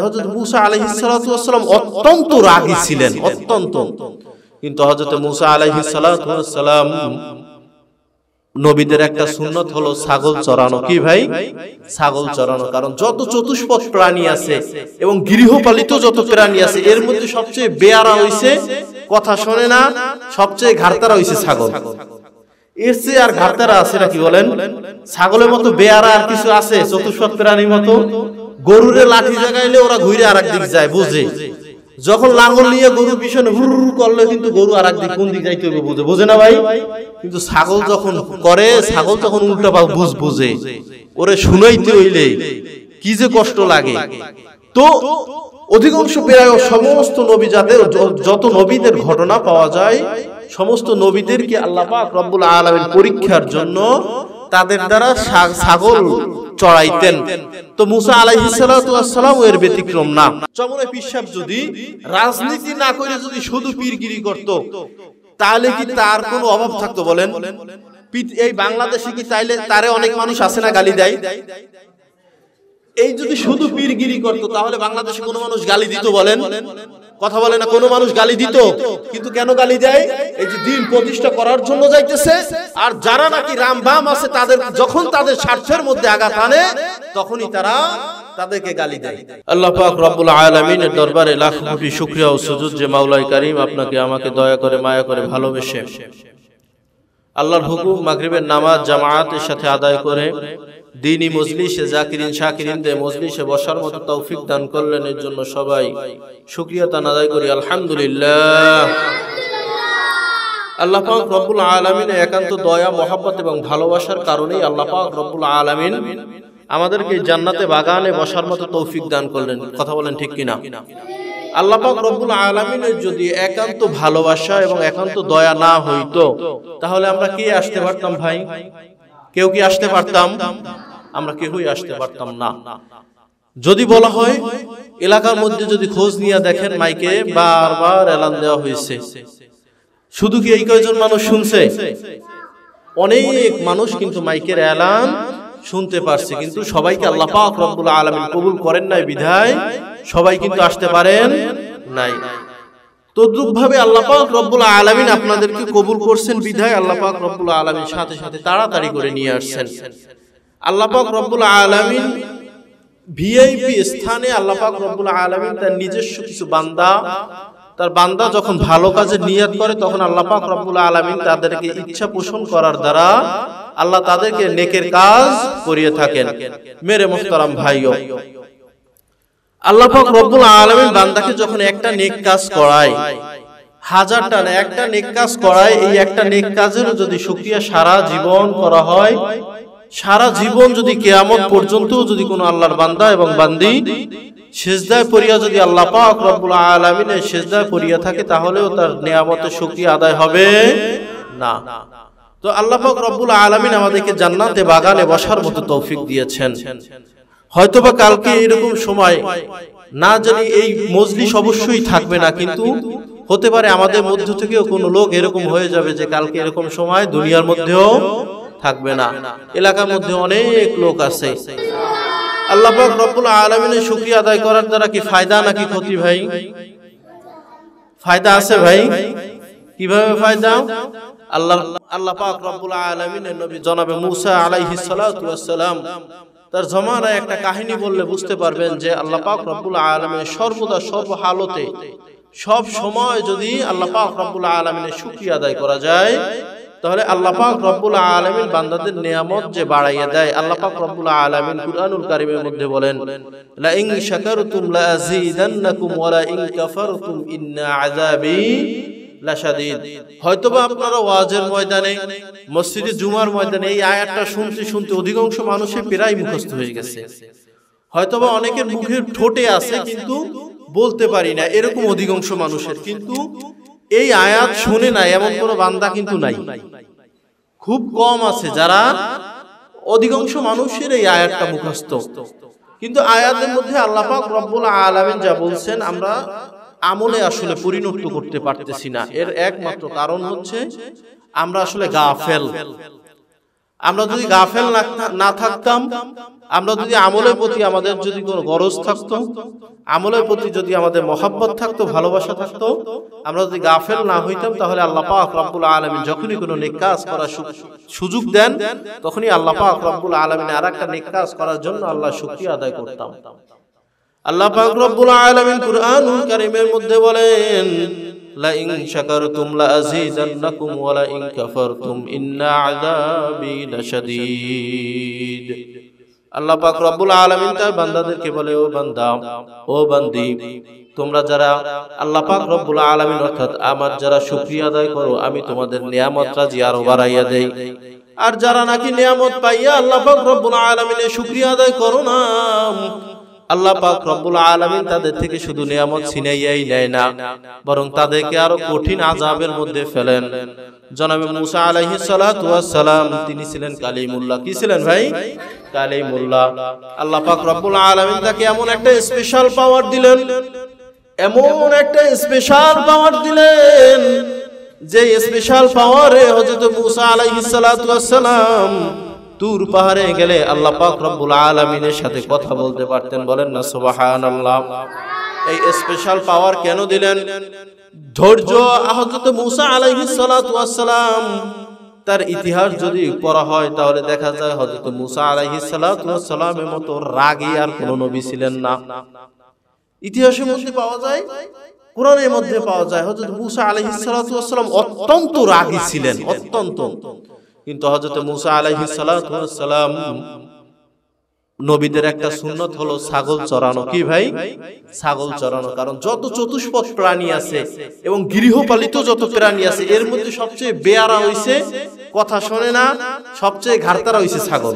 হযরত মূসা আলাইহিস সালাতু ওয়াস সালাম অত্যন্ত রাগী ছিলেন, অত্যন্ত। কিন্তু হযরত মূসা আলাইহিস সালাতু ওয়াস সালাম, নবীদের একটা সুন্নত হলো ছাগল চরানো। কি ভাই? ছাগল চরানো। কারণ যত চতুষ্পদ প্রাণী আছে এবং গৃহপালিত যত প্রাণী আছে এর মধ্যে সবচেয়ে বেয়ারা হইছে, কথা শোনে না, সবচেয়ে ঘাড়তারা হইছে ছাগল। এর চেয়ে আর ঘাড়তারা আছে নাকি বলেন? ছাগলের মতো বেয়ারা আর কিছু আছে চতুষ্পদ প্রাণীর মতো? গরুরে লাঠি জাগাইলে ওরা ঘুরে আর একদিক যায়, বুঝে। যখন লাঙ্গল নিয়ে গরুর পিছনে হুর করলে কিন্তু গরু আর একদিক কোন দিক যাইতে হবে বুঝে, বোঝে না ভাই? কিন্তু ছাগল যখন করে, ছাগল তখন উল্টা বুঝে। ওরে শুনাইতে হইলে কি যে কষ্ট লাগে। তো অধিকাংশ প্রায় সমস্ত নবী জাতে যত নবীদের ঘটনা পাওয়া যায়, সমস্ত নবীদেরকে আল্লাহ পাক রব্বুল আলামিন পরীক্ষার জন্য তাদের দ্বারা ছাগল চড়াইতেন। তো মূসা আলাইহিস সালাতু ওয়াস সালাম এর ব্যতিক্রম না। চমনে পিসাব যদি রাজনীতি না করে যদি শুধু পীরগিরি করত, তাহলে কি তার কোনো অভাব থাকতো বলেন? এই বাংলাদেশে কি তাইলে তারে অনেক মানুষ আছে না গালি দেয়? এই যদি শুধু পীরগিরি করত তাহলে বাংলাদেশে কোনো মানুষ গালি দিত বলেন? কথা বলে না, কোনো মানুষ গালি দিত? কিন্তু কেন গালি দেয়? এই যে দিন প্রতিষ্ঠা করার জন্য যাইতেছে, আর যারা নাকি রামবাম আছে তাদের যখন তাদের স্বার্থের মধ্যে আঘাত আনে তখনই তারা তাদেরকে গালি দেয়। আল্লাহ পাক রব্বুল আলামিনের দরবারে লাখ কোটি শুকরিয়া ও সুজুদ যে মাওলাই কারীম আপনাকে আমাকে দয়া করে মায়া করে ভালোবেসে আল্লাহর হুকুম মাগরিবের নামাজ জামায়াতের সাথে আদায় করে দ্বীনি মজলিসে জাকিরিন শাকিরিনদের মজলিসে বসার মতো তৌফিক দান করলেন। এর জন্য সবাই শুকরিয়া তান আদায় করি আলহামদুলিল্লাহ। আল্লাহ পাক রব্বুল আলামিনের একান্ত দয়া মহব্বত এবং ভালোবাসার কারণেই আল্লাহ পাক রব্বুল আলামিন আমাদেরকে জান্নাতে বাগানে বসার মতো তৌফিক দান করলেন। কথা বলেন ঠিক কিনা? আল্লাহ পাক রব্বুল আলামিনের যদি একান্ত ভালোবাসা এবং একান্ত দয়া না হইতো তাহলে আমরা কি আসতে পারতাম ভাই? কেউ কি আসতে পারতাম? আমরা কেউই আসতে পারতাম না। যদি বলা হয় এলাকার মধ্যে যদি খোঁজ নিয়ে দেখেন মাইকে বারবার এলান দেওয়া হয়েছে, শুধু কি এই কয়জন মানুষ শুনছে? অনেক মানুষ কিন্তু মাইকের এলান শুনতে পারছে, কিন্তু সবাইকে আল্লাহ পাক রব্বুল আলামিন কবুল করেন নাই বিধায় সবাই কিন্তু আসতে পারেন নাই। তদ্রূপভাবে আল্লাহ পাক রব্বুল আলামিন আপনাদেরকে কবুল করছেন বিধায় আল্লাহ পাক রব্বুল আলামিন সাথে সাথে তাড়াতাড়ি করে নিয়ে আসছেন। আল্লাহ পাক রব্বুল আলামিন ভিআইপি স্থানে আল্লাহ পাক রব্বুল আলামিন তার নিজস্ব কিছু বান্দা, তার বান্দা যখন ভালো কাজের নিয়ত করে তখন আল্লাহ পাক রব্বুল আলামিন তাদেরকে ইচ্ছা পোষণ করার দ্বারা আল্লাহ তাদেরকে নেকের কাজ করিয়ে থাকেন। মেরে মুহতারাম ভাইও, আল্লাহ পাক রব্বুল আলামিন বান্দাকে যখন একটা নেক কাজ করায়, হাজারটা না একটা নেক কাজ করায়, এই একটা নেক কাজের যদি শুকরিয়া সারা জীবন করা হয়, সারা জীবন যদি কিয়ামত পর্যন্ত যদি কোনো আল্লাহর বান্দা এবং বান্দি সিজদায় পড়িয়া যদি আল্লাহ পাক রব্বুল আলামিনের সিজদায় পড়িয়া থাকে তাহলেও তার নিয়ামতের শুকরিয়া আদায় হবে না। তো আল্লাহ পাক রব্বুল আলামিন আমাদেরকে জান্নাতে বাগানে বসার মতো তৌফিক দিয়েছেন। হয়তোবা কালকে এরকম সময় না জানি এই মজলিস অবশ্যই থাকবে না, কিন্তু হতে পারে আমাদের মধ্য থেকেও কোনো লোক এরকম হয়ে যাবে যে কালকে এরকম সময় দুনিয়ার মধ্যেও থাকবে না। এলাকার মধ্যে অনেক লোক আছে। আল্লাহ পাক রব্বুল আলামিনের শুকরিয়া আদায় করার দ্বারা কি ফায়দা নাকি ক্ষতি ভাই? ফায়দা আছে ভাই। কিভাবে ফায়দা? আল্লাহ পাক রব্বুল আলামিনের নবী জনাবে মূসা আলাইহিস সালাতু ওয়াস সালাম তার জমানায় একটা কাহিনী বললে বুঝতে পারবেন যে আল্লাহ পাক রব্বুল আলামিন সর্বদা সর্বহালতে সব সময় যদি আল্লাহ পাক রব্বুল আলামিনের শুকরিয়া আদায় করা যায় তাহলে আল্লাহ পাক রব্বুল আলামিন বান্দাদের নিয়ামত যে বাড়াইয়া দেয়। আল্লাহ পাক রব্বুল আলামিন কুরআনুল কারীমের মধ্যে বলেন, লা ইন শাকারতুম লা আযীদান্নাকুম ওয়া লা ইন কাফারতুম ইন্না আযাবি লাশাদীদ। হয়তোবা আপনারা ওয়াজের ময়দানে, মসজিদে জুমার ময়দানে এই আয়াতটা শুনতে শুনতে অধিকাংশ মানুষের প্রায় মুখস্থ হয়ে গেছে। হয়তোবা অনেকের মুখের ঠোঁটে আছে কিন্তু বলতে পারি না, এরকম অধিকাংশ মানুষের। কিন্তু এই আয়াত শুনে না এমন কোন বান্দা কিন্তু নাই, খুব কম আছে যারা, অধিকাংশ মানুষের এই আয়াতটা মুখস্থ। কিন্তু আয়াতের মধ্যে আল্লাহ পাক রব্বুল আলামিন যা বলছেন আমরা আমলে আসলে পরিণত করতে পারতেছি না। এর একমাত্র কারণ হচ্ছে আমরা আসলে গাফেল। আমরা যদি গাফেল না থাকতাম আমরা যদি আমলের প্রতি আমাদের যদি কোনো গরজ থাকতো, আমলের প্রতি যদি আমাদের মহব্বত থাকতো, ভালোবাসা থাকতো, আমরা যদি গাফেল না হইতাম, তাহলে আল্লাহ পাক রব্বুল আলামিন যখনই কোনো নেক কাজ করার সুযোগ দেন, তখনই আল্লাহ পাক রব্বুল আলামিন আরেকটা নেক কাজ করার জন্য আল্লাহ শুকরিয়া আদায় করতাম। আল্লাহ পাক রব্বুল আলামিন কুরআনুল কারীমের মধ্যে বলেন, লা ইন শাকারতুম লা আযীদান্নাকুম ওয়া লা ইন কাফারতুম ইন্না আযাবি লাশাদীদ। আল্লাহ পাক রব্বুল আলামিন তার বান্দাদেরকে বলে, ও বান্দা, ও বান্দি, তোমরা যারা আল্লাহ পাক রব্বুল আলামিন অর্থাৎ আমার যারা শুকরিয়া আদায় করো, আমি তোমাদের নিয়ামতটা আরো বাড়াইয়া দেই। আর যারা নাকি নিয়ামত পাইয়া আল্লাহ পাক রব্বুল আলামিনের শুকরিয়া আদায় করো না, আল্লাহ পাক রব্বুল আলামিন তাদের থেকে শুধু নিয়ামত ছিনাইয়াই নেয় না, বরং তাদেরকে আরো কঠিন আযাবের মধ্যে ফেলেন। জনাবে মুসা আলাইহিস সালাতু ওয়াস সালাম, তিনি ছিলেন কালিমুল্লাহ। কি ছিলেন ভাই? কালিমুল্লাহ। আল্লাহ পাক রব্বুল আলামিন তাকে এমন একটা স্পেশাল পাওয়ার দিলেন, এমন একটা স্পেশাল পাওয়ার দিলেন, যে স্পেশাল পাওয়ারে হযরত মুসা আলাইহিস সালাতু ওয়াস সালাম তুর পাহাড়ে গেলে আল্লাহ পাক রব্বুল আলামিনের সাথে কথা বলতে পারতেন। বলেন না সুবহানাল্লাহ। এই স্পেশাল পাওয়ার কেন দিলেন? ধৈর্য। হযরত মুসা আলাইহিস সালাতু ওয়াস সালাম, তার ইতিহাস যদি পড়া হয় তাহলে দেখা যায় হযরত মুসা আলাইহিস সালাতু ওয়াস সালামের মতো রাগী আর কোন নবী ছিলেন না। ইতিহাসের মধ্যে পাওয়া যায়, কোরআনের মধ্যে পাওয়া যায়, হযরত মুসা আলাইহিস সালাতু ওয়াস সালাম অত্যন্ত রাগী ছিলেন, অত্যন্ত। কিন্তু হযরত মুসা আলাইহিস সালাতু ওয়াস সালাম, নবীদের একটা সুন্নত হলো ছাগল চড়ানো। কি ভাই? ছাগল চড়ানো। কারণ যত চতুষ্পদ প্রাণী আছে এবং গৃহপালিত যত প্রাণী আছে, এর মধ্যে সবচেয়ে বেয়ারা হইছে, কথা শোনে না, সবচেয়ে ঘাড়তারা হইছে ছাগল।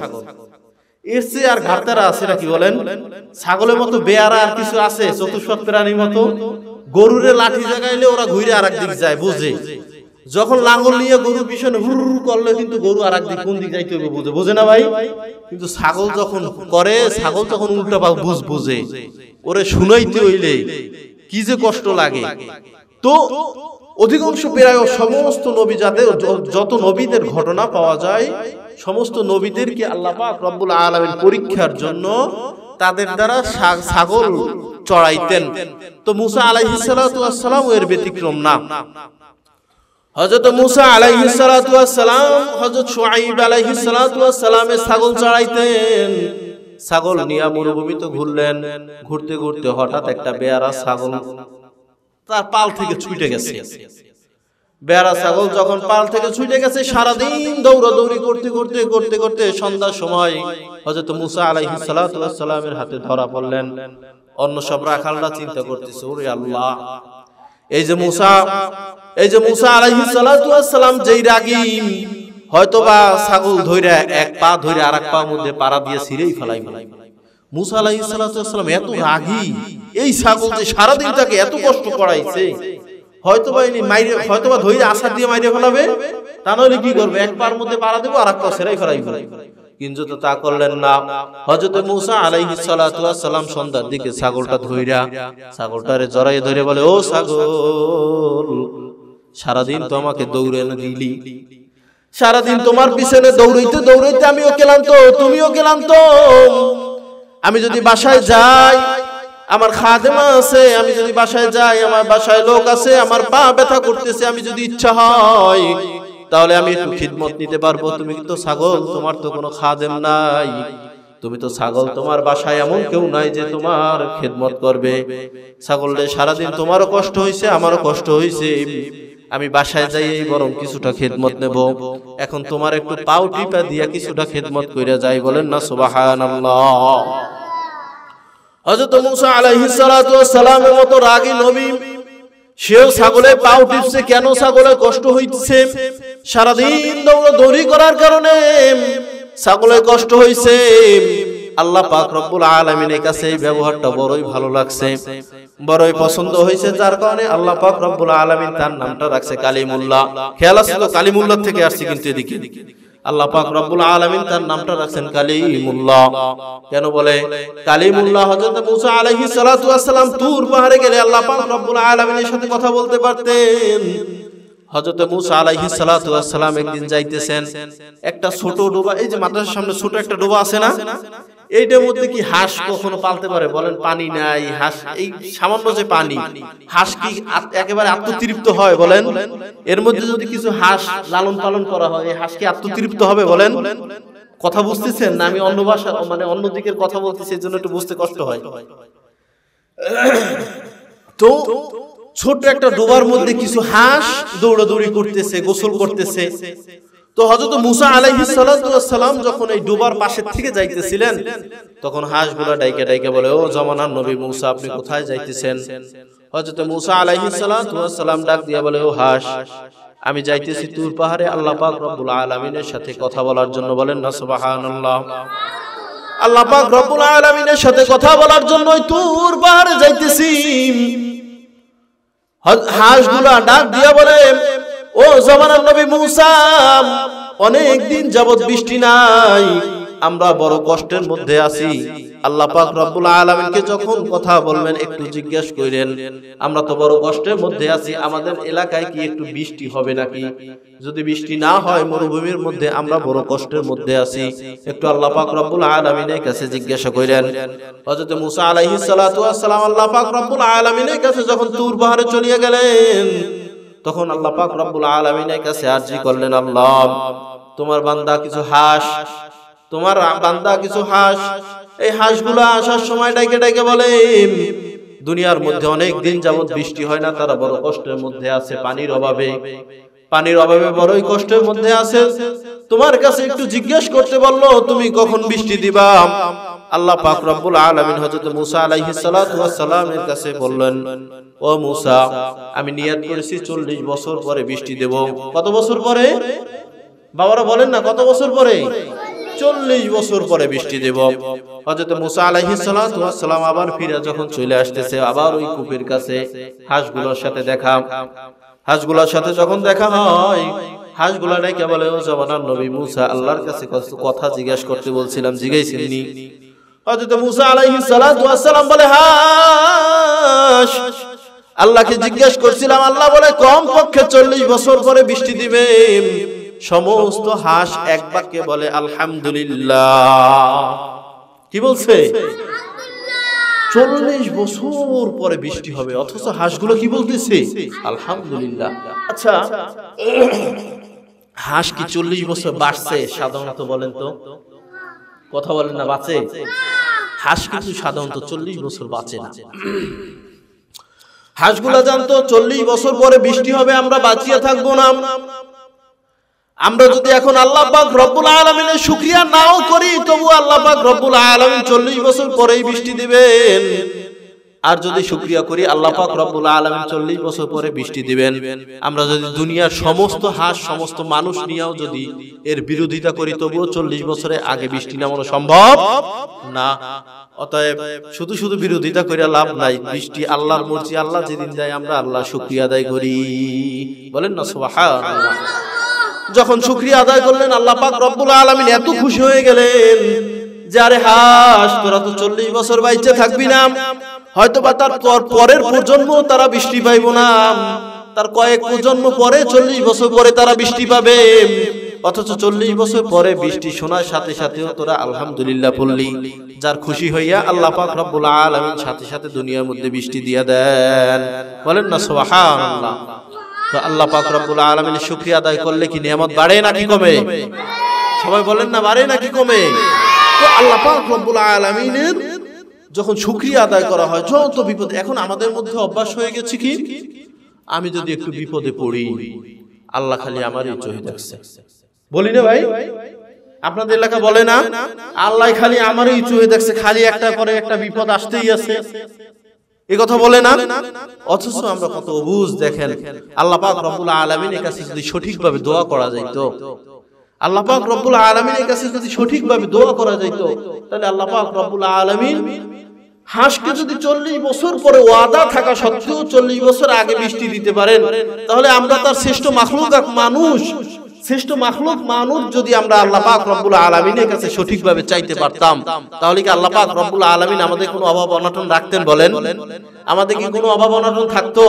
এর চেয়ে আর ঘাড়তারা আছে নাকি বলেন? ছাগলের মতো বেয়ারা আর কিছু আছে চতুষ্পদ প্রাণীর মতো? গরুরে লাঠি জাগাইলে ওরা ঘুরে আরেক দিক যায়, বুঝে। যখন লাঙ্গল নিয়ে গরুর পিছনে হুর করলে কিন্তু গরু আরেক দিক, কোন দিক যাইতে হবে বুঝে, বোঝে না ভাই? কিন্তু ছাগল যখন করে, ছাগল তখন উল্টা বুঝে। ওরে শুনাইতে হইলে কি যে কষ্ট লাগে। তো অধিকাংশ প্রায় সমস্ত নবী জাতের যত নবীদের ঘটনা পাওয়া যায়, সমস্ত নবীদেরকে আল্লাহ পাক রব্বুল আলামিন পরীক্ষার জন্য তাদের দ্বারা ছাগল চড়াইতেন। তো মুসা আলাইহিস সালাতু ওয়াস সালাম এর ব্যতিক্রম না। হযরত মুসা আলাইহিস সালাতু ওয়াস সালাম হযরত শুআইব আলাইহিস সালাতু ওয়াস সালামের ছাগল চড়াইতেন। ছাগল নিয়ে মরুভূমিতে ঘুরলেন, ঘুরতে ঘুরতে হঠাৎ একটা বেয়ারা ছাগল তার পাল থেকে ছুটে গেছে। বেয়ারা ছাগল যখন পাল থেকে ছুটে গেছে, সারাদিন দৌড়াদৌড়ি করতে করতে করতে করতে সন্ধ্যার সময় হযরত মুসা আলাইহিস সালাতু ওয়াস সালামের হাতে ধরা পড়লেন। অন্য সব রাখালরা চিন্তা করতেছে, ওরে আল্লাহ, এই যে মুসা আলাইহিস সালাতু ওয়াস সালাম যেই রাগী, হয়তোবা ছাগল ধইরা এক পা ধরে আরেক পা মধ্যে পাড়া দিয়ে ছিঁড়েই ফেলাইবে। মুসা আলাইহিস সালাতু ওয়াস সালাম এত রাগী, এই ছাগল যে সারাদিন তাকে এত কষ্ট করাইছে, হয়তোবা ধইরা আছাড় দিয়ে মাইরে ফেলাবে, তা নইলে কি করবে, এক পার মধ্যে পাড়া দেব আর এক পা ছেড়েই ফেলাইবে। কিন্তু তো তা করলেন না। হযরত মুসা আলাইহিস সালাতু ওয়াস সালাম সন্ধ্যার দিকে ছাগলটা ধইরা, ছাগলটারে জড়াইয়ে ধরে বলে, ও ছাগল, সারাদিন তো আমাকে দৌড়ে এনে দিলি, সারাদিন তোমার পিছনে দৌড়াইতে দৌড়াইতে আমিও ক্লান্ত, তুমিও ক্লান্ত। আমি যদি বাসায় যাই, আমার খাদেমা আছে, আমি যদি বাসায় যাই, আমার বাসায় লোক আছে, আমার পা ব্যথা করতেছে, আমি যদি ইচ্ছা হয় তাহলে আমি একটু খিদমত নিতে পারবো। তুমি তো ছাগল, তোমার তো কোনো খাদেম নাই, তুমি তো ছাগল, তোমার বাসায় এমন কেউ নাই যে তোমার খিদমত করবে। ছাগল রে, সারাদিন তোমারও কষ্ট হইছে, আমারও কষ্ট হইছে, আমি বাসায় যাই বরং কিছুটা খিদমত নেব। এখন তোমার একটু পাও টিপা দিয়া কিছুটা খিদমত কইরা যাই। বলেন না সুবহানাল্লাহ। হযরত মুসা আলাইহিস সালাতু ওয়াস সালামের মতো রাগী নবী, সেও ছাগলের পাও টিপছে। কেন? ছাগলের কষ্ট হইছে, সারাদিন দৌড়াদৌড়ি করার কারণে ছাগলের কষ্ট হইছে। আল্লাহ পাক রব্বুল আলামিনের কাছে এই ব্যবহারটা বড়ই ভালো লাগছে, বড়ই পছন্দ হয়েছে, যার কারণে আল্লাহ পাক রব্বুল আলামিন তার নামটা রাখছে কালিমুল্লাহ। খেয়াল আছে তো, কালিমুল্লাহ থেকে আসছে কিন্তু এদিকে আল্লাহ পাক রব্বুল আলামিন তার নামটা রাখছেন কালিমুল্লাহ। কেন বলে কালিমুল্লাহ? হযরত মুসা আলাইহিস সালাতু ওয়াস সালাম তুর পাহাড়ে গেলে আল্লাহ পাক রব্বুল আলামিনের সাথে কথা বলতে পারতেন। হযরত মুসা আলাইহিস সালাতু ওয়াস সালাম একদিন যাইতেছেন, একটা ছোট ডোবা, এই যে মাদ্রাসার সামনে ছোট একটা ডোবা আছে না, এইটার মধ্যে কি হাঁস কখনো পালতে পারে? বলেন পানি নাই, হাঁস এই সামান্য যে পানি, হাঁস কি একেবারে আত্মতৃপ্ত হয়? বলেন এর মধ্যে যদি কিছু হাঁস লালন পালন করা হয়, এই হাঁস কি আত্মতৃপ্ত হবে? বলেন, কথা বুঝতেছেন না? আমি অন্য ভাষা মানে অন্য দিকের কথা বলতেছি, এর জন্য একটু বুঝতে কষ্ট হয়। তো ছোট একটা ডোবার মধ্যে কিছু হাঁস দৌড়াদৌড়ি করতেছে, গোসল করতেছে। তো হযরত মুসা আলাইহিস সালাতু ওয়াস সালাম যখন এই ডোবার পাশে থেকে যাইতেছিলেন, তখন হাঁসগুলা ডাইকে ডাইকে বলে, ও জামানার নবী মুসা, আপনি কোথায় যাইতেছেন? হযরত মুসা আলাইহিস সালাতু ওয়াস সালাম ডাক দিয়া বলে, ও হাঁস, আমি যাইতেছি তুর পাহাড়ে আল্লাহ পাক রব্বুল আলামিনের সাথে কথা বলার জন্য। বলেন না সুবহানাল্লাহ। আল্লাহ পাক রব্বুল আলামিনের সাথে কথা বলার জন্য তুর পাহাড়ে যাইতেছি। হাঁসগুলা ডাক দিয়া বলে, ও জামানার নবী মুসা, অনেক দিন যাবত বৃষ্টি নাই, আমরা বড় কষ্টের মধ্যে আছি। আল্লাহ পাক রব্বুল আলামিনকে যখন কথা বলবেন একটু জিজ্ঞেস করেন, আমরা তো বড় কষ্টের মধ্যে আছি, আমাদের এলাকায় কি একটু বৃষ্টি হবে নাকি? যদি বৃষ্টি না হয়, মরুভূমির মধ্যে আমরা বড় কষ্টের মধ্যে আছি, একটু আল্লাহ পাক রব্বুল আলামিনের কাছে জিজ্ঞাসা করেন। হযরত মুসা আলাইহিস সালাতু ওয়াস সালাম আল্লাহ পাক রব্বুল আলামিনের কাছে যখন তুর পাহাড়ে চলে গেলেন, তখন আল্লাহ পাক রব্বুল আলামিনের কাছে আরজি করলেন, আল্লাহ, তোমার বান্দা কিছু হাঁস, তোমার বান্দা কিছু হাঁস, এই হাঁসগুলা আসার সময় ডাইকে ডাইকে বলে, দুনিয়ার মধ্যে অনেক দিন যাবত বৃষ্টি হয় না, তারা বড় কষ্টের মধ্যে আছে, পানির অভাবে বড়ই কষ্টের মধ্যে আছে। তোমার কাছে একটু জিজ্ঞেস করতে বললো, তুমি কখন বৃষ্টি দিবা? আল্লাহ পাক রব্বুল আলামিন হযরত মুসা আলাইহিস সালাতু ওয়াস সালামের কাছে বললেন, ও মুসা, আমি নিয়ত করেছি 40 বছর পরে বৃষ্টি দেব। কত বছর পরে? বাবারা বলেন না, কত বছর পরে? 40 বছর পরে বৃষ্টি দেব। হযরত মুসা আলাইহিস সালাতু ওয়াস সালাম আবার ফিরে যখন চলে আসতেছে, আবার ওই কূপের কাছে হাঁসগুলোর সাথে দেখা। হাঁসগুলোর সাথে যখন দেখা হয়, হাঁসগুলা ডেকে বলে, ও জামানার নবী মুসা, আল্লাহর কাছে কথা জিজ্ঞাসা করতে বলছিলাম, জিজ্ঞাসিনি? হযরত মুসা আলাইহিস সালাতু ওয়াস সালাম বলে, হাঁস, আল্লাহকে জিজ্ঞাসা করছিলাম, আল্লাহ বলে কমপক্ষে 40 বছর পরে বৃষ্টি দিবে। সমস্ত হাঁস এক বাক্যে বলে আলহামদুলিল্লাহ। কি বলছে? 40 বছর পরে বৃষ্টি হবে, অথচ হাঁসগুলো কি বলতেছে? আলহামদুলিল্লাহ। আচ্ছা, হাঁস কি 40 বছর বাঁচছে সাধারণত? বলেন তো, কথা বলেন না, বাঁচে? হাঁস কিন্তু সাধারণত 40 বছর বাঁচে না। হাঁসগুলা জানতো 40 বছর পরে বৃষ্টি হবে, আমরা বাঁচিয়ে থাকবো না। আমরা যদি এখন আল্লাহ পাক রব্বুল আলামিনের শুকরিয়া নাও করি, তবু আল্লাহ পাক রব্বুল আলামিন 40 বছর পরেই বৃষ্টি দিবেন। আর যদি শুকরিয়া করি, আল্লাহ পাক রব্বুল আলামিন 40 বছর পরে বৃষ্টি দিবেন। আমরা যদি দুনিয়ার সমস্ত হাঁস, সমস্ত মানুষ নিয়েও যদি এর বিরোধিতা করি, তবুও 40 বছরে আগে বৃষ্টি নামানো সম্ভব না। অতএব শুধু শুধু বিরোধিতা করে লাভ নাই। বৃষ্টি আল্লাহর মর্জি, আল্লাহ যেদিন দেয় আমরা আল্লাহ শুকরিয়া আদায় করি। বলেন না সুবহানাল্লাহ। যখন শুকরিয়া আদায় করলেন, আল্লাহ পাক রব্বুল আলামিন এত খুশি হয়ে গেলেন যে, আরে হাঁস, তোরা তো 40 বছর বাইচে থাকবি না, হয়তোবা তার পরের প্রজন্ম তারা বৃষ্টি পাইব না, তার কয়েক প্রজন্ম পরে 40 বছর পরে তারা বৃষ্টি পাবে। অথচ 40 বছর পরে বৃষ্টি শোনার সাথে সাথেও তোরা আলহামদুলিল্লাহ বললি। যার খুশি হইয়া আল্লাহ পাক রব্বুল আলামিন সাথে সাথে দুনিয়ার মধ্যে বৃষ্টি দিয়ে দেন। বলেন না সুবহানাল্লাহ। তো আল্লাহ পাক রব্বুল আলামিনের শুকরিয়া আদায় করলে কি নিয়ামত বাড়ে নাকি কমে? সবাই বলেন না, বাড়ে নাকি কমে? তো আল্লাহ পাক রব্বুল আলামিনের যখন শুকরিয়া আদায় করা হয়, যত বিপদ, এখন আমাদের মধ্যে অভ্যাস হয়ে গেছে কি, আমি যদি একটু বিপদে পড়ি, আল্লাহ খালি আমারই চোখে দেখছে। বলি না ভাই? আপনাদের এলাকা বলে না, আল্লাহ খালি আমারই চোখে দেখছে, খালি একটা পরে একটা বিপদ আসতেই আছে, এই কথা বলে না? অথচ আমরা কত অবুঝ। দেখেন, আল্লাহ পাক রব্বুল আলামিনের কাছে যদি সঠিকভাবে দোয়া করা যাইত, আল্লাহ পাক রব্বুল আলামিনের কাছে যদি সঠিকভাবে দোয়া করা যাইত, তাহলে আল্লাহ পাক রব্বুল আলামিন হাঁসকে যদি 40 বছর পরে ওয়াদা থাকা সত্ত্বেও 40 বছর আগে বৃষ্টি দিতে পারেন, তাহলে আমরা তার শ্রেষ্ঠ মাখলুক মানুষ শ্রেষ্ঠ মাখলুক মানুষ যদি আমরা আল্লাহ পাক রব্বুল আলামিনের কাছে সঠিকভাবে চাইতে পারতাম, তাহলে কি আল্লাহ পাক রব্বুল আলামিন আমাদের কোনো অভাব অনটন রাখতেন বলেন? আমাদের কি কোনো অভাব অনটন থাকতো?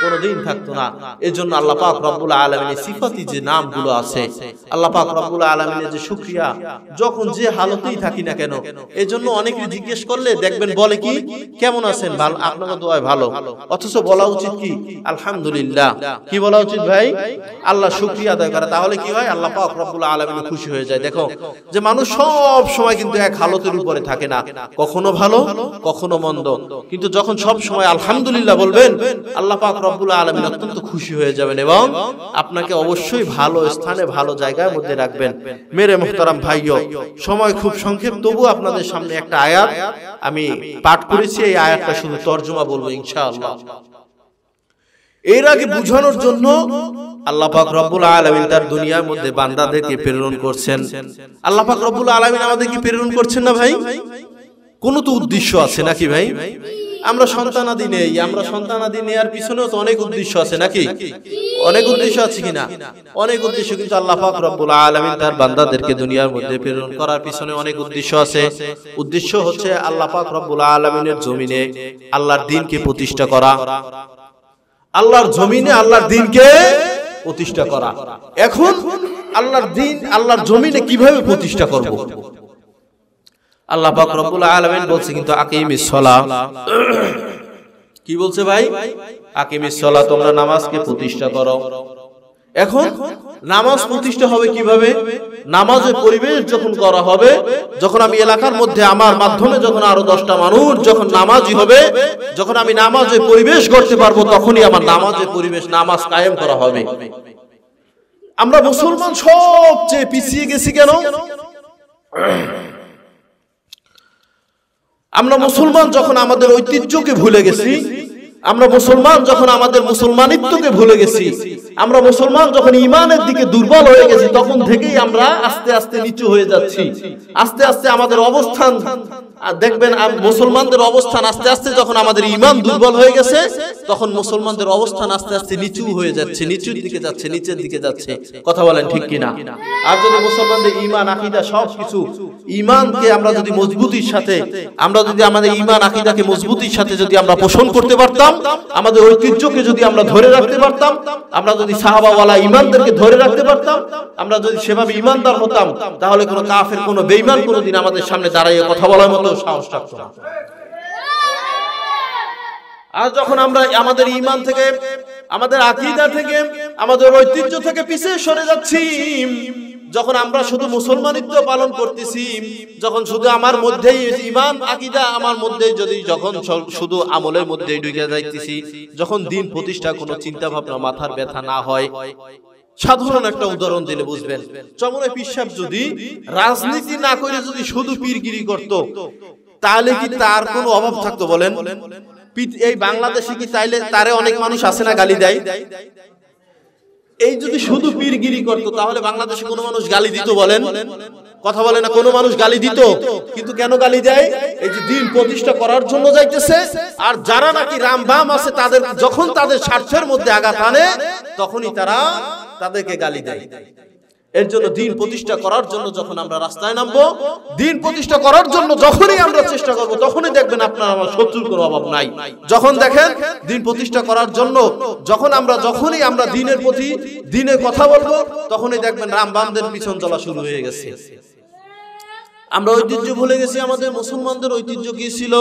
কোনোদিন থাকতো না। এজন্য আল্লাহ পাক রব্বুল আলামিনের সিফাতি যে নামগুলো আছে, আল্লাহ পাক রব্বুল আলামিনের যে শুকরিয়া, যখন যে হালতেই থাকি না কেন, এজন্য অনেকে জিজ্ঞেস করলে দেখবেন বলে কি, কেমন আছেন? ভালো, আপনাদের দোয়ায় ভালো। অথচ বলা উচিত কি? আলহামদুলিল্লাহ। কি বলা উচিত ভাই? আল্লাহ শুকরিয়া আদায় করা। তাহলে কি হয়? আল্লাহ পাক রব্বুল আলামিন খুশি হয়ে যায়। দেখো যে মানুষ সব সময় কিন্তু এক হালতের উপরে থাকে না, কখনো ভালো কখনো মন্দ, কিন্তু যখন সব সময় আলহামদুলিল্লাহ বলবেন, আল্লাহ পাক রব্বুল আলামিন অত্যন্ত খুশি হয়ে যাবেন এবং আপনাকে অবশ্যই ভালো স্থানে ভালো জায়গার মধ্যে রাখবেন। মেরে মুহতারাম ভাইও, সময় খুব সংক্ষেপ, তবু আপনাদের সামনে একটা আয়াত আমি পাঠ করেছি, এই আয়াতটা শুধু তরজমা বলবো ইনশাআল্লাহ। এর আগে বুঝানোর জন্য আল্লাহ পাক রব্বুল আলামিন তার দুনিয়ার মধ্যে বান্দাদেরকে প্রেরণ করছেন। আল্লাহ পাক রব্বুল আলামিন আমাদেরকে প্রেরণ করছেন না ভাই? কোনো তো উদ্দেশ্য আছে নাকি ভাই? আমরা সন্তানাদি নেই, আমরা সন্তানাদি নেওয়ার পিছনেও তো অনেক উদ্দেশ্য আছে নাকি? অনেক উদ্দেশ্য আছে কিনা? অনেক উদ্দেশ্য। কিন্তু আল্লাহ পাক রব্বুল আলামিন তার বান্দাদেরকে দুনিয়ার মধ্যে প্রেরণ করার পিছনে অনেক উদ্দেশ্য আছে। উদ্দেশ্য হচ্ছে আল্লাহ পাক রব্বুল আলামিনের জমিনে আল্লাহর দ্বীনকে প্রতিষ্ঠা করা, আল্লাহর জমিনে আল্লাহর দ্বীনকে প্রতিষ্ঠা করা। এখন আল্লাহর দ্বীন আল্লাহর জমিনে কিভাবে প্রতিষ্ঠা করব? আল্লাহ পাক রব্বুল আলামিন বলছে কিন্তু আকিমিস সালাহ। কি বলছে ভাই? আকিমিস সালাহ, তোমরা নামাজকে প্রতিষ্ঠা করো। এখন নামাজ প্রতিষ্ঠা হবে কিভাবে? নামাজের পরিবেশ যখন করা হবে, যখন আমি এলাকার মধ্যে আমার মাধ্যমে যখন আরো 10টা মানুষ যখন নামাজি হবে, যখন আমি নামাজের পরিবেশ করতে পারবো, তখনই আমার নামাজের পরিবেশ, নামাজ কায়েম করা হবে। আমরা মুসলমান সবচেয়ে পিছিয়ে গেছি কেন? আমরা মুসলমান যখন আমাদের ঐতিহ্যকে ভুলে গেছি, আমরা মুসলমান যখন আমাদের মুসলমানিত্বকে ভুলে গেছি, আমরা মুসলমান যখন ঈমানের দিকে দুর্বল হয়ে গেছি, তখন থেকেই আমরা আস্তে আস্তে নিচু হয়ে যাচ্ছি। আস্তে আস্তে আমাদের অবস্থান দেখবেন, মুসলমানদের অবস্থান আস্তে আস্তে যখন আমাদের ঈমান দুর্বল হয়ে গেছে, তখন মুসলমানদের অবস্থান আস্তে আস্তে নিচু হয়ে যাচ্ছে, নিচুর দিকে যাচ্ছে, নিচের দিকে যাচ্ছে। কথা বলেন ঠিক কিনা? আর যদি মুসলমানদের ঈমান আকীদা সবকিছু, ঈমানকে আমরা যদি মজবুতির সাথে, আমরা যদি আমাদের ঈমান আকীদাকে মজবুতির সাথে যদি আমরা পোষণ করতে পারতাম, আমাদের ঐতিহ্যকে যদি আমরা ধরে রাখতে পারতাম, আমরা যদি সাহাবাওয়ালা ঈমানদেরকে ধরে রাখতে পারতাম, আমরা যদি সেভাবে ঈমানদার হতাম, তাহলে কোনো কাফের, কোনো বেঈমান কোনোদিন আমাদের সামনে দাঁড়িয়ে কথা বলার মতো সাহস রাখতো না। আর যখন আমরা আমাদের ঈমান থেকে, আমাদের আকীদা থেকে, আমাদের ঐতিহ্য থেকে পিছিয়ে সরে যাচ্ছি, যখন আমরা শুধু মুসলমানিত্ব পালন করতেছি, যখন শুধু আমার মধ্যেই ঈমান আকীদা আমার মধ্যেই যদি যখন শুধু আমলের মধ্যেই ঢুকে যাইতেছি, যখন দ্বীন প্রতিষ্ঠা কোনো চিন্তা ভাবনা মাথার ব্যথা না হয়। সাধারণ একটা উদাহরণ দিলে বুঝবেন। চমনে পীর সাহেব যদি রাজনীতি না করে যদি শুধু পীরগিরি করত, তাহলে কি তার কোনো অভাব থাকতো বলেন? এই বাংলাদেশে কি তাইলে তারে অনেক মানুষ আছে না গালি দেয়? এই যদি শুধু পীরগিরি করত, তাহলে বাংলাদেশে কোনো মানুষ গালি দিত বলেন? কথা বলে না, কোনো মানুষ গালি দিত? কিন্তু কেন গালি দেয়? এই যে দ্বীন প্রতিষ্ঠা করার জন্য যাইতেছে, আর যারা নাকি রামবাম আছে, তাদের যখন তাদের স্বার্থের মধ্যে আঘাত আনে, তখনই তারা তাদেরকে গালি দেয়। এর জন্য দ্বীন প্রতিষ্ঠা করার জন্য যখন আমরা রাস্তায় নামবো, দ্বীন প্রতিষ্ঠা করার জন্য যখনই আমরা চেষ্টা করব, তখনই দেখবেন আপনার আমার শত্রুর কোনো অভাব নাই। যখন দেখেন দ্বীন প্রতিষ্ঠা করার জন্য যখনই আমরা দ্বীনের প্রতি, দ্বীনের কথা বলবো, তখনই দেখবেন রামবামদের পিছন চলা শুরু হয়ে গেছে। আমরা ঐতিহ্য ভুলে গেছি। আমাদের মুসলমানদের ঐতিহ্য কি ছিল?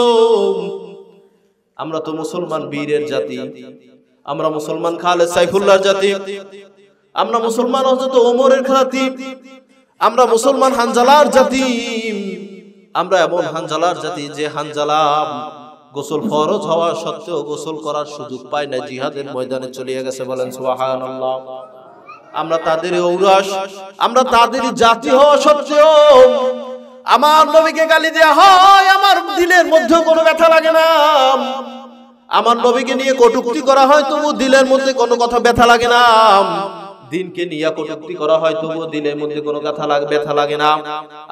আমরা তো মুসলমান বীরের জাতি, আমরা মুসলমান খালেদ সাইফুল্লাহর জাতি, আমরা মুসলমান হযরত ওমরের জাতি, আমরা মুসলমান হানজালার জাতি। আমরা এমন হানজালার জাতি যে হানজালা গোসল ফরজ হওয়া সত্ত্বেও গোসল করার সুযোগ পায় না, জিহাদের ময়দানে চলে গেছে। বলেন সুবহানাল্লাহ। আমরা তাদের ঔরাস, আমরা তাদের জাতি হওয়া সত্ত্বেও আমার নবীকে গালি দেয়া হয়, আমার দিলের মধ্যে কোনো ব্যথা লাগে না। আমার নবীকে নিয়ে কটূক্তি করা হয়, তবু দিলের মধ্যে কোনো কথা ব্যথা লাগে না। দ্বীনকে নিয়ে কটূক্তি করা হয়, তবু দিলের মধ্যে কোনো ব্যথা লাগে না।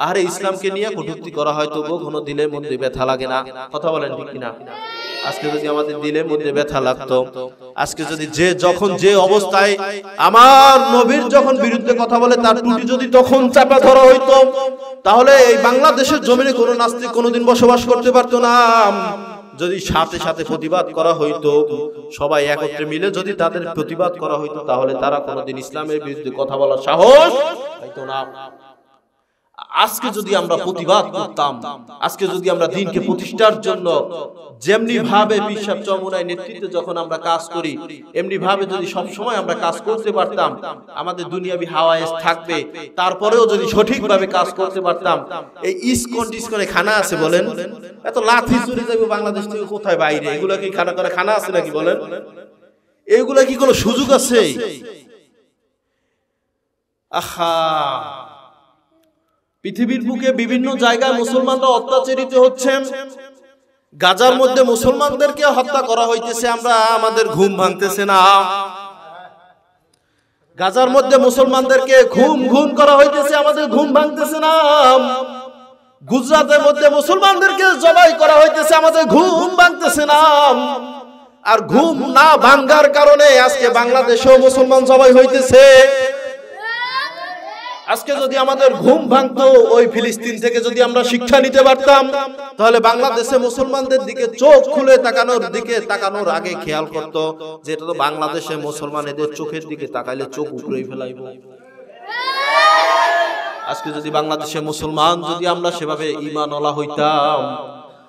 আর ইসলামকে নিয়ে কটূক্তি করা হয়, তবু কোনো দিলের মধ্যে ব্যথা লাগে না। কথা বলেন ঠিক কিনা? আজকে যদি আমাদের দিলের মধ্যে ব্যথা লাগতো, আজকে যদি যে যখন যে অবস্থায় আমার নবীর যখন বিরুদ্ধে কথা বলে তার টুটি যদি তখন চাপা ধরা হইতো, তাহলে এই বাংলাদেশের জমিনে কোনো নাস্তিক কোনোদিন বসবাস করতে পারতো না। যদি সাথে সাথে প্রতিবাদ করা হইতো, সবাই একত্রে মিলে যদি তাদের প্রতিবাদ করা হইতো, তাহলে তারা কোনোদিন ইসলামের বিরুদ্ধে কথা বলার সাহস পাইতো না। আজকে যদি আমরা প্রতিবাদ করতাম, আজকে যদি আমরা দ্বীনকে প্রতিষ্ঠার জন্য যেমনি ভাবে পীর সাহেব চরমোনাই নেতৃত্বে যখন আমরা কাজ করি, এমনি ভাবে যদি সব সময় আমরা কাজ করতে পারতাম, আমাদের দুনিয়াবি হাওয়ায়েস থাকবে, তারপরেও যদি সঠিকভাবে কাজ করতে পারতাম। এই ইসকনে খানা আছে বলেন, এত লাথি চুরি যাবে বাংলাদেশ থেকে কোথায় বাইরে, এগুলা কি খানা করে খানা আছে নাকি বলেন? এগুলা কি কোনো সুযোগ আছে? আহা, পৃথিবীর বুকে বিভিন্ন জায়গায় মুসলমানরা অত্যাচারিত হচ্ছেন। গাজার মধ্যে মুসলমানদেরকে হত্যা করা হইতেছে, আমরা আমাদের ঘুম ভাঙতেছে না। গাজার মধ্যে মুসলমানদেরকে ঘুম করা হইতেছে, আমাদের ঘুম ভাঙতেছে না। গুজরাটের মধ্যে মুসলমানদেরকে জবাই করা হইতেছে, আমাদের ঘুম ভাঙতেছে না। আর ঘুম না ভাঙার কারণে আজকে বাংলাদেশেও মুসলমান জবাই হইতেছে। আজকে যদি আমাদের ঘুম ভাঙতো, ওই ফিলিস্তিন থেকে যদি আমরা শিক্ষা নিতে পারতাম, তাহলে বাংলাদেশে মুসলমানদের দিকে চোখ খুলে তাকানোর আগে খেয়াল করতো যে এটা তো বাংলাদেশে মুসলমান, এদের চোখের দিকে তাকাইলে চোখ উপরেই ফেলাইব। আজকে যদি বাংলাদেশে মুসলমান যদি আমরা সেভাবে ঈমানওয়ালা হইতাম,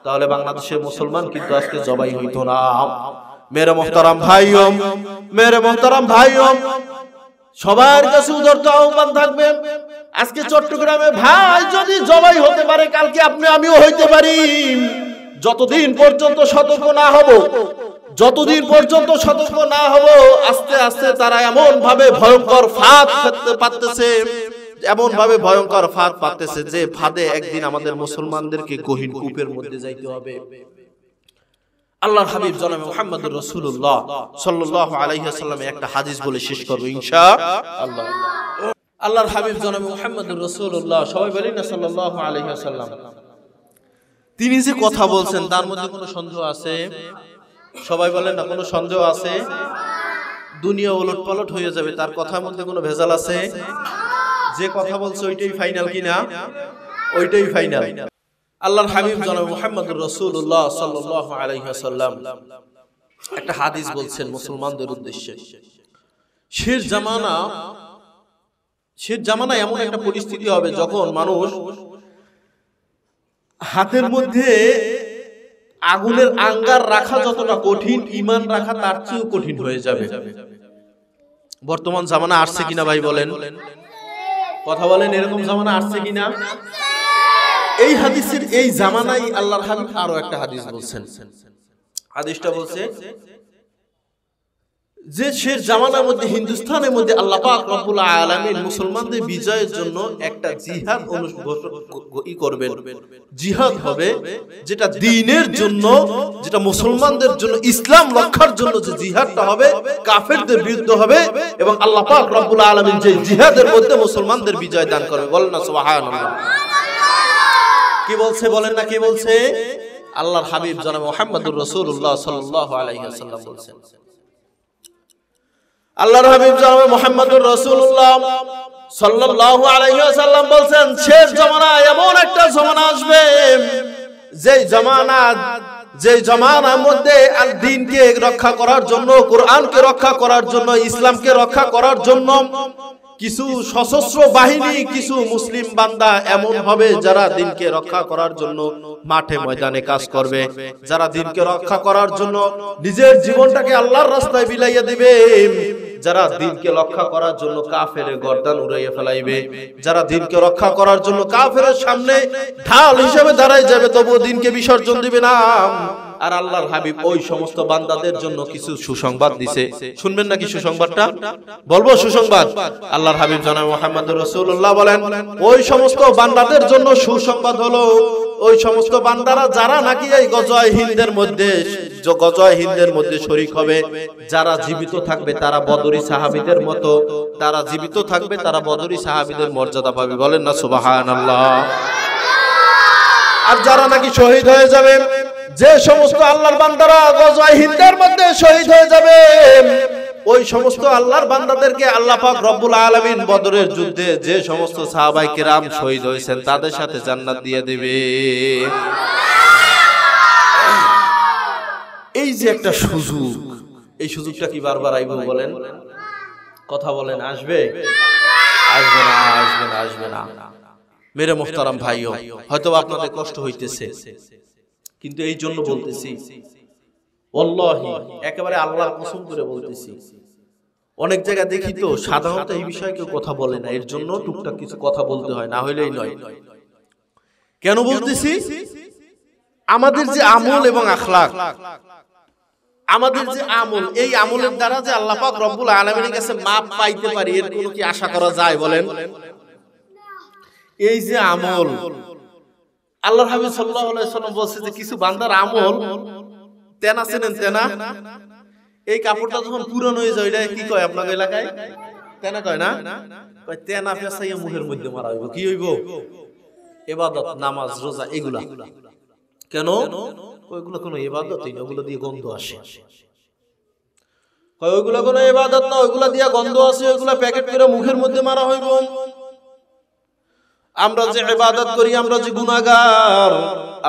তাহলে বাংলাদেশের মুসলমান কিন্তু আজকে জবাই হইতো না। মেরে মোহতারাম ভাইয়ম, সবার কাছে উদারত আহ্বান থাকবে, আজকে চট্টগ্রামে ভাই যদি জবাই হতে পারে, কালকে আপনি আমিও হইতে পারি। যতদিন পর্যন্ত সতর্ক না হব, আস্তে আস্তে তারা এমন ভাবে ভয়ঙ্কর ফাঁদ পাততেছে যে ফাঁদে একদিন আমাদের মুসলমানদেরকে গহীন কূপের মধ্যে যাইতে হবে। আল্লাহর হাবিব জনাবে মুহাম্মদুর রাসূলুল্লাহ সাল্লাল্লাহু আলাইহি ওয়াসাল্লাম একটা হাদিস বলে শেষ করব ইনশাআল্লাহ। আল্লাহর হাবিব জনাবে মুহাম্মদুর রাসূলুল্লাহ, সবাই বলেন না সাল্লাল্লাহু আলাইহি ওয়াসাল্লাম, তিনি যে কথা বলছেন তার মধ্যে কোনো সন্দেহ আছে? সবাই বলেন না, কোনো সন্দেহ আছে? দুনিয়া ওলটপালট হয়ে যাবে, তার কথার মধ্যে কোনো ভেজাল আছে? যে কথা বলছে ওইটাই ফাইনাল কিনা? ওইটাই ফাইনাল। আল্লাহর হাবিব জনাবে মুহাম্মদুর রাসূলুল্লাহ সাল্লাল্লাহু আলাইহি ওয়াসাল্লাম একটা হাদিস বলছেন মুসলমানদের উদ্দেশ্যে। শেষ জামানা এমন একটা পরিস্থিতি হবে যখন মানুষ হাতের মধ্যে আগুনের আঙ্গার রাখা যতটা কঠিন, ঈমান রাখা তার চেয়েও কঠিন হয়ে যাবে। বর্তমান জামানা আসছে কিনা ভাই বলেন? কথা বলেন, এরকম জামানা আসছে কিনা? এই হাদিসের এই জামানায় আল্লাহর হাবিব আরো একটা হাদিস বলছেন। হাদিসটা বলছে যে শেষ জামানার মধ্যে হিন্দুস্তানের মধ্যে আল্লাহ পাক রব্বুল আলামিন মুসলমানদের বিজয়ের জন্য একটা জিহাদ করবেন। জিহাদ হবে যেটা দ্বীনের জন্য, যেটা মুসলমানদের জন্য, ইসলাম রক্ষার জন্য যে জিহাদটা হবে, কাফেরদের বিরুদ্ধে হবে, এবং আল্লাহ পাক রব্বুল আলামিন যে জিহাদের মধ্যে মুসলমানদের বিজয় দান করবে। বলেন না সুবহানাল্লাহ। কি বলছে বলেন না, কি বলছে? আল্লাহর হাবিব জনাবে মুহাম্মদুর রাসূলুল্লাহ সাল্লাল্লাহু আলাইহি ওয়াসাল্লাম বলছেন। আল্লাহর হাবিব জনাবে মুহাম্মদুর রাসূলুল্লাহ সাল্লাল্লাহু আলাইহি ওয়াসাল্লাম বলছেন, শেষ জামানায় এমন একটা জামানা আসবে, যে জামানার মধ্যে আর দ্বীনকে রক্ষা করার জন্য, কোরআনকে রক্ষা করার জন্য, ইসলামকে রক্ষা করার জন্য কিছু সশস্ত্র বাহিনী, কিছু মুসলিম বান্দা এমন হবে যারা দ্বীনকে রক্ষা করার জন্য মাঠে ময়দানে কাজ করবে, যারা দ্বীনকে রক্ষা করার জন্য নিজের জীবনটাকে আল্লাহর রাস্তায় বিলাইয়া দিবে, যারা দ্বীনকে রক্ষা করার জন্য কাফেরের গর্দান উড়াইয়া ফেলাইবে, যারা দ্বীনকে রক্ষা করার জন্য কাফেরের সামনে ঢাল হিসেবে দাঁড়ায় যাবে, তবুও দ্বীনকে বিসর্জন দিবে না। আর আল্লাহর হাবিব ওই সমস্ত বান্দাদের জন্য কিছু সুসংবাদ দিছে। শুনবেন নাকি সুসংবাদটা? বলবো সুসংবাদ। আল্লাহর হাবিব জনাবে মুহাম্মদুর রাসূলুল্লাহ বলেন, ওই সমস্ত বান্দাদের জন্য সুসংবাদ হলো, ওই সমস্ত বান্দারা যারা নাকি এই গজওয়ে হিন্দের মধ্যে শরীক হবে, যারা জীবিত থাকবে তারা বদরি সাহাবীদের মতো, তারা জীবিত থাকবে, তারা বদরি সাহাবীদের মর্যাদা পাবে। বলেন না সুবহানাল্লাহ। আর যারা নাকি শহীদ হয়ে যাবে, যে সমস্ত আল্লাহর বান্দারা গজওয়ায়ে হিন্দের মধ্যে শহীদ হয়ে যাবে, ওই সমস্ত আল্লাহর বান্দাদেরকে আল্লাহ পাক রব্বুল আলামিন বদরের যুদ্ধে যে সমস্ত সাহাবায়ে কিরাম শহীদ হয়েছেন তাদের সাথে জান্নাত দিয়ে দেবে। এই যে একটা সুযোগ, এই সুযোগটা কি বারবার আইব বলেন? কথা বলেন, আসবে? আসবে না, আসবে না, আসবে না। মেরে মুহতারাম ভাইও, হয়তো আপনাদের কষ্ট হইতেছে, কিন্তু এই জন্য বলতেছি, ওয়াল্লাহি একেবারে আল্লাহর কসম করে বলতেছি, অনেক জায়গা দেখি তো সাধারণত এই বিষয়ে কেউ কথা বলে না, এর জন্য টুকটাক কিছু কথা বলতে হয়, না হইলেই নয়। কেন বলতেছি? আমাদের যে আমল এবং আখলাক, আমাদের যে আমল, এই আমলের দ্বারা যে আল্লাহ পাক রব্বুল আলামিনের কাছে মাপ পাইতে পারি, এর কোনো কি আশা করা যায় বলেন? এই যে আমল, আল্লাহর হাবিব সাল্লাল্লাহু আলাইহি ওয়াসাল্লাম বলছে যে কিছু বান্দার আমল তেনা চেনেন, তেনা, এই কাপড়টা যখন পুরানো হয়ে যায়, এটা কি কয় আপনাদের এলাকায়? তেনা কয় না? কয় তেনা পেঁচাইয়া মুখের মধ্যে মারা হইব। কি হইব? ইবাদত, নামাজ, রোজা, এগুলা। কেন? ওইগুলো কোনো ইবাদতই না, ওগুলো দিয়ে গন্ধ আসে। কয় ওইগুলো কোনো ইবাদত না, ওইগুলা দিয়ে গন্ধ আসে, ওইগুলা প্যাকেট করে মুখের মধ্যে মারা হইব। আমরা যে ইবাদত করি, আমরা যে গুনাহগার,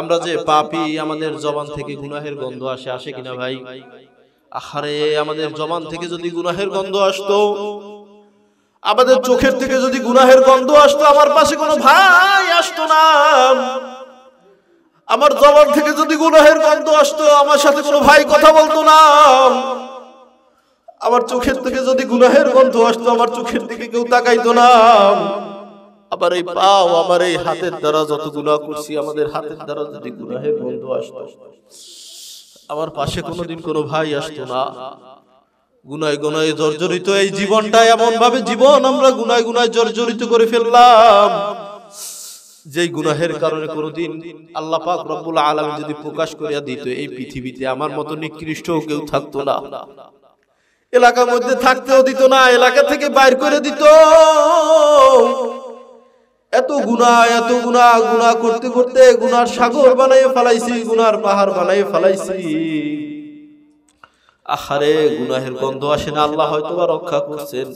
আমরা যে পাপী, আমাদের জবান থেকে গুনাহের গন্ধ আসে, আসে কিনা ভাই? আহারে, আমাদের জবান থেকে যদি গুনাহের গন্ধ আসতো, আমাদের চোখের থেকে যদি গুনাহের গন্ধ আসতো, আমার পাশে কোনো ভাই আসতো না। আমার জবান থেকে যদি গুনাহের গন্ধ আসতো, আমার সাথে কোনো ভাই কথা বলতো না। আমার চোখের থেকে যদি গুনাহের গন্ধ আসতো, আমার চোখের দিকে কেউ তাকাইতো না। আবার এই পাও, আমার এই হাতের দ্বারা যত গুনাহ করছি, আমাদের হাতের দ্বারা যদি গুনাহের গন্ধ আসতো, আমার পাশে কোনোদিন কোনো ভাই আসতো না। গুনায় গুনায় জর্জরিত এই জীবনটা, এমন ভাবে জীবন আমরা গুনায় গুনায় জর্জরিত করে ফেললাম, যেই গুনাহের কারণে কোনোদিন আল্লাহ পাক রব্বুল আলামিন যদি প্রকাশ করিয়া দিত, এই পৃথিবীতে আমার মতো নিকৃষ্ট কেউ থাকতো না, এলাকার মধ্যে থাকতেও দিত না, এলাকা থেকে বাইর করে দিত। এত গুনাহ, এত গুনাহ, গুনাহ করতে করতে গুনার সাগর বানাইয়ে ফেলাইছি, গুনার পাহাড় বানাইয়ে ফেলাইছি। আহারে, গুনাহের গন্ধ আসে না, আল্লাহ হয়তো বা রক্ষা করছেন,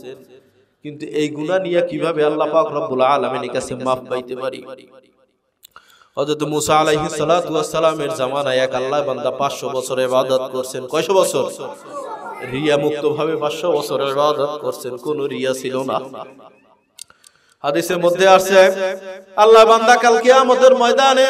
কিন্তু এই গুনাহ নিয়ে কিভাবে আল্লাহ পাক রব্বুল আলামিনের কাছে মাফ পাইতে পারি? হযরত মুসা আলাইহিস সালাতু ওয়াস সালামের জামানায় এক আল্লাহর বান্দা 500 বছর ইবাদত করছেন। কয়শো বছর? রিয়া মুক্ত ভাবে 500 বছর ইবাদত করছেন, কোনো রিয়া ছিল না। হাদিসের মধ্যে আছে, আল্লাহ বান্দা কাল কিয়ামতের ময়দানে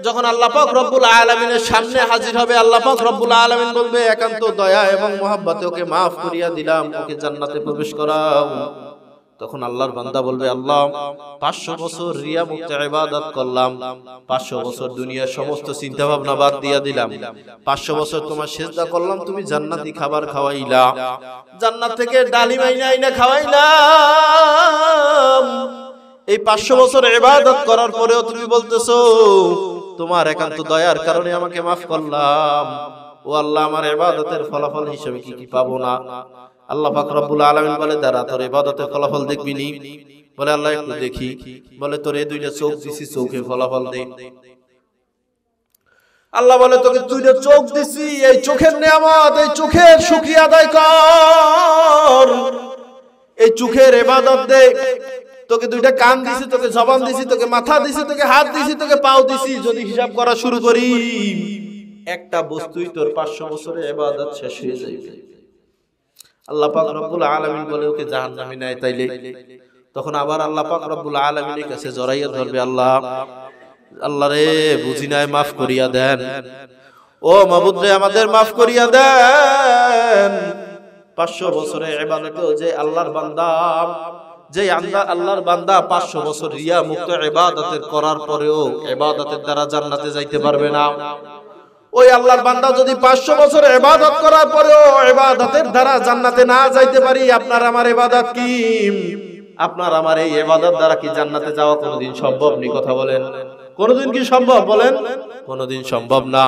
যখন আল্লাহ পাক রব্বুল আলামিনের সামনে হাজির হবে, আল্লাহ পাক রব্বুল আলামিন বলবে, একান্ত দয়া এবং মহব্বতে ওকে মাফ করিয়া দিলাম, ওকে জান্নাতে প্রবেশ করাও। তখন আল্লাহর বান্দা বলবে, আল্লাহ 500 বছর রিয়া মুক্ত ইবাদত করলাম, 500 বছর দুনিয়ার সমস্ত চিন্তা ভাবনা বাদ দিয়া দিলাম, 500 বছর তোমার সিজদা করলাম, তুমি জান্নাতি খাবার খাওয়াইলা, জান্নাত থেকে ডালিম আইনা খাওয়াইলাম। এই 500 বছর ইবাদত করার পরেও তুমি বলতেছো তোমার একান্ত দয়ার কারণে আমাকে মাফ করলাম। ও আল্লাহ, আমার ইবাদতের ফলাফল হিসেবে কি কি পাবো না? আল্লাহ পাক রব্বুল আলামিন বলে, দাঁড়া, তোর ইবাদতের ফলাফল দেখবি নি? বলে, আল্লাহ একটু দেখি। বলে, তোর এই দুইটা চোখ দিছি, চোখের ফলাফল দে। আল্লাহ বলে, তোকে দুইটা চোখ দিছি, এই চোখের নিয়ামত, এই চোখের শুকরিয়া আদায় কর, এই চোখের ইবাদত দে। তোকে দুইটা কান দিছি, তোকে জবান দিছি, তোকে মাথা দিছি, তোকে হাত দিছি, তোকে পাও দিছি। যদি হিসাব করা শুরু করি, একটা বস্তুই তোর 500 বছরের ইবাদত শেষ হয়ে যাবে। আল্লাহ পাক রব্বুল আলামিন বলে, ওকে জাহান্নামে নেয় তাইলে। তখন আবার আল্লাহ পাক রব্বুল আলামিনের কাছে জড়াইয়া ধরবে, আল্লাহ, আল্লাহ রে, বুঝি নাই, মাফ করিয়া দেন। ও মাবুদ রে, আমাদের মাফ করিয়া দেন। 500 বছরের ইবাদতে যে আল্লাহর বান্দা 500 বছর রিয়া মুক্ত ইবাদতের করার পরেও ইবাদতের দ্বারা জান্নাতে যাইতে পারবে না। ওই আল্লাহর বান্দা যদি 500 বছর ইবাদত করার পরেও ইবাদতের দ্বারা জান্নাতে না যাইতে পারি, আপনার আমার ইবাদত কি? আপনার আমার এই ইবাদত দ্বারা কি জান্নাতে যাওয়া কোনোদিন সম্ভব নি? কথা বলেন, কোনোদিন কি সম্ভব? বলেন, কোনোদিন সম্ভব না।